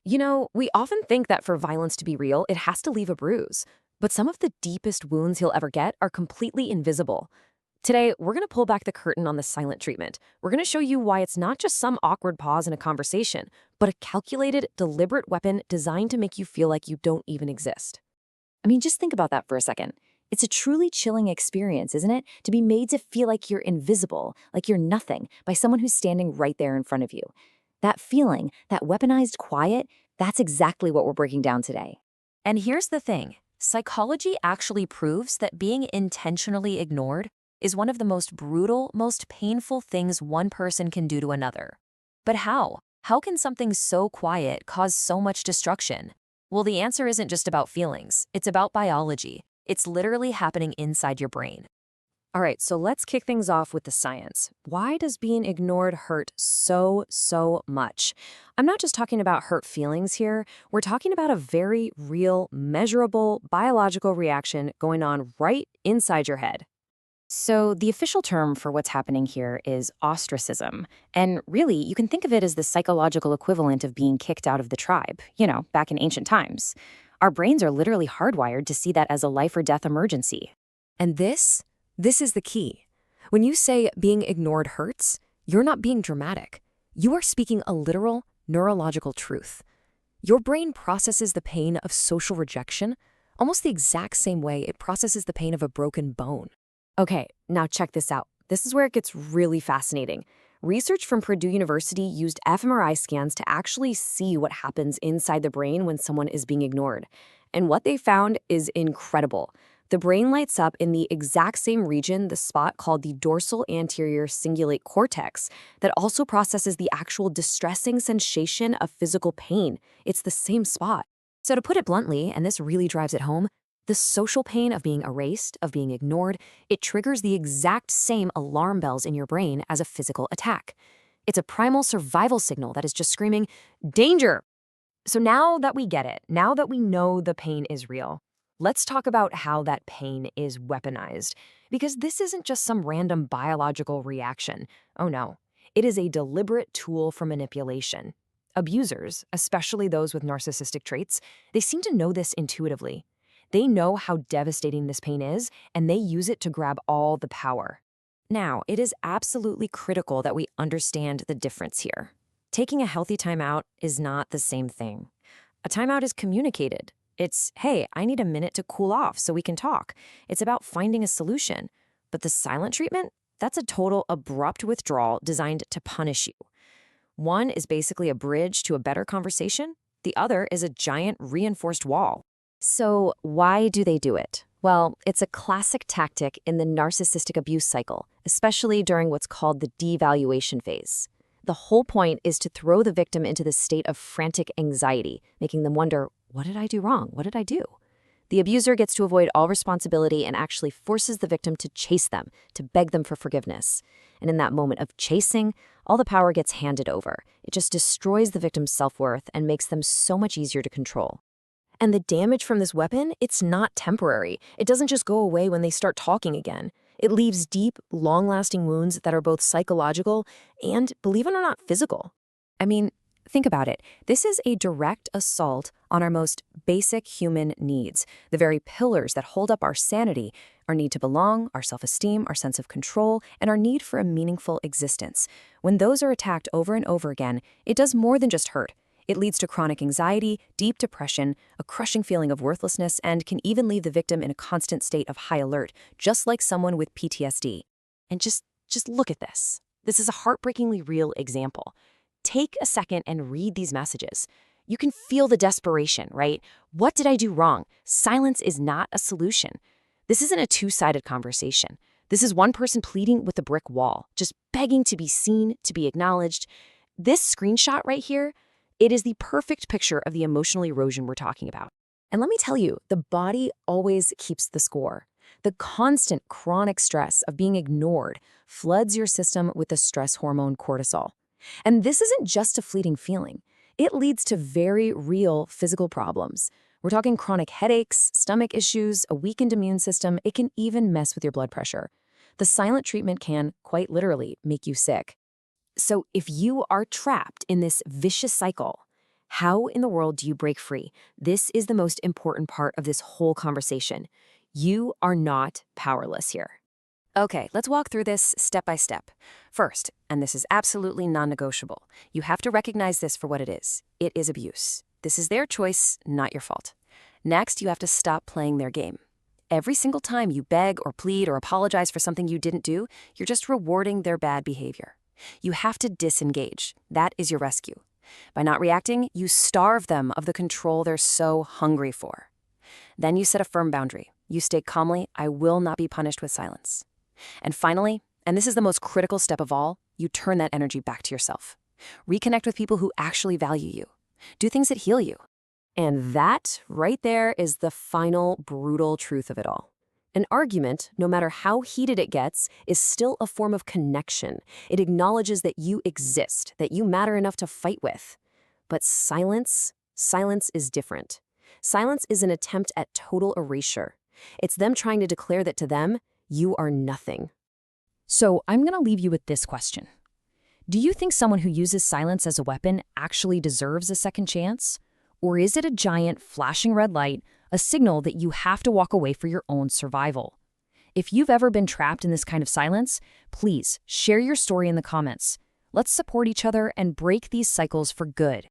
We often think that for violence to be real, it has to leave a bruise. But some of the deepest wounds he'll ever get are completely invisible. Today, we're going to pull back the curtain on the silent treatment. We're going to show you why it's not just some awkward pause in a conversation, but a calculated, deliberate weapon designed to make you feel like you don't even exist. I mean, just think about that for a second. It's a truly chilling experience, isn't it? To be made to feel like you're invisible, like you're nothing, by someone who's standing right there in front of you. That feeling, that weaponized quiet, that's exactly what we're breaking down today. And here's the thing. Psychology actually proves that being intentionally ignored is one of the most brutal, most painful things one person can do to another. But how? How can something so quiet cause so much destruction? Well, the answer isn't just about feelings. It's about biology. It's literally happening inside your brain. All right, so let's kick things off with the science. Why does being ignored hurt so much? I'm not just talking about hurt feelings here. We're talking about a very real, measurable, biological reaction going on right inside your head. So, the official term for what's happening here is ostracism. And really, you can think of it as the psychological equivalent of being kicked out of the tribe, back in ancient times. Our brains are literally hardwired to see that as a life or death emergency. And this is the key. When you say being ignored hurts, you're not being dramatic. You are speaking a literal neurological truth. Your brain processes the pain of social rejection almost the exact same way it processes the pain of a broken bone. Okay, now check this out. This is where it gets really fascinating. Research from Purdue University used fMRI scans to actually see what happens inside the brain when someone is being ignored. And what they found is incredible. The brain lights up in the exact same region, the spot called the dorsal anterior cingulate cortex, that also processes the actual distressing sensation of physical pain. It's the same spot. So to put it bluntly, and this really drives it home, the social pain of being erased, of being ignored, it triggers the exact same alarm bells in your brain as a physical attack. It's a primal survival signal that is just screaming, danger! So now that we get it, now that we know the pain is real, let's talk about how that pain is weaponized. Because this isn't just some random biological reaction. Oh no, it is a deliberate tool for manipulation. Abusers, especially those with narcissistic traits, they seem to know this intuitively. They know how devastating this pain is, and they use it to grab all the power. Now, it is absolutely critical that we understand the difference here. Taking a healthy timeout is not the same thing. A timeout is communicated. It's, hey, I need a minute to cool off so we can talk. It's about finding a solution. But the silent treatment, that's a total abrupt withdrawal designed to punish you. One is basically a bridge to a better conversation. The other is a giant reinforced wall. So why do they do it? Well, it's a classic tactic in the narcissistic abuse cycle, especially during what's called the devaluation phase. The whole point is to throw the victim into this state of frantic anxiety, making them wonder, what did I do wrong? What did I do? The abuser gets to avoid all responsibility and actually forces the victim to chase them, to beg them for forgiveness. And in that moment of chasing, all the power gets handed over. It just destroys the victim's self-worth and makes them so much easier to control. And the damage from this weapon, it's not temporary. It doesn't just go away when they start talking again. It leaves deep, long-lasting wounds that are both psychological and, believe it or not, physical. I mean, think about it. This is a direct assault on our most basic human needs, the very pillars that hold up our sanity, our need to belong, our self-esteem, our sense of control, and our need for a meaningful existence. When those are attacked over and over again, it does more than just hurt. It leads to chronic anxiety, deep depression, a crushing feeling of worthlessness, and can even leave the victim in a constant state of high alert, just like someone with PTSD. And just look at this. This is a heartbreakingly real example. Take a second and read these messages. You can feel the desperation, right? What did I do wrong? Silence is not a solution. This isn't a two-sided conversation. This is one person pleading with a brick wall, just begging to be seen, to be acknowledged. This screenshot right here, it is the perfect picture of the emotional erosion we're talking about. And let me tell you, the body always keeps the score. The constant chronic stress of being ignored floods your system with the stress hormone cortisol. And this isn't just a fleeting feeling. It leads to very real physical problems. We're talking chronic headaches, stomach issues, a weakened immune system. It can even mess with your blood pressure. The silent treatment can, quite literally, make you sick. So if you are trapped in this vicious cycle, How in the world do you break free? This is the most important part of this whole conversation. You are not powerless here. Okay, let's walk through this step by step. First, and this is absolutely non-negotiable, you have to recognize this for what it is. It is abuse. This is their choice, not your fault. Next, you have to stop playing their game. Every single time you beg or plead or apologize for something you didn't do, you're just rewarding their bad behavior. You have to disengage. That is your rescue. By not reacting, you starve them of the control they're so hungry for. Then you set a firm boundary. You state calmly, I will not be punished with silence. And finally, and this is the most critical step of all, you turn that energy back to yourself. Reconnect with people who actually value you. Do things that heal you. And that, right there, is the final, brutal truth of it all. An argument, no matter how heated it gets, is still a form of connection. It acknowledges that you exist, that you matter enough to fight with. But silence is different. Silence is an attempt at total erasure. It's them trying to declare that to them, you are nothing. So I'm going to leave you with this question. Do you think someone who uses silence as a weapon actually deserves a second chance? Or is it a giant flashing red light, a signal that you have to walk away for your own survival? If you've ever been trapped in this kind of silence, please share your story in the comments. Let's support each other and break these cycles for good.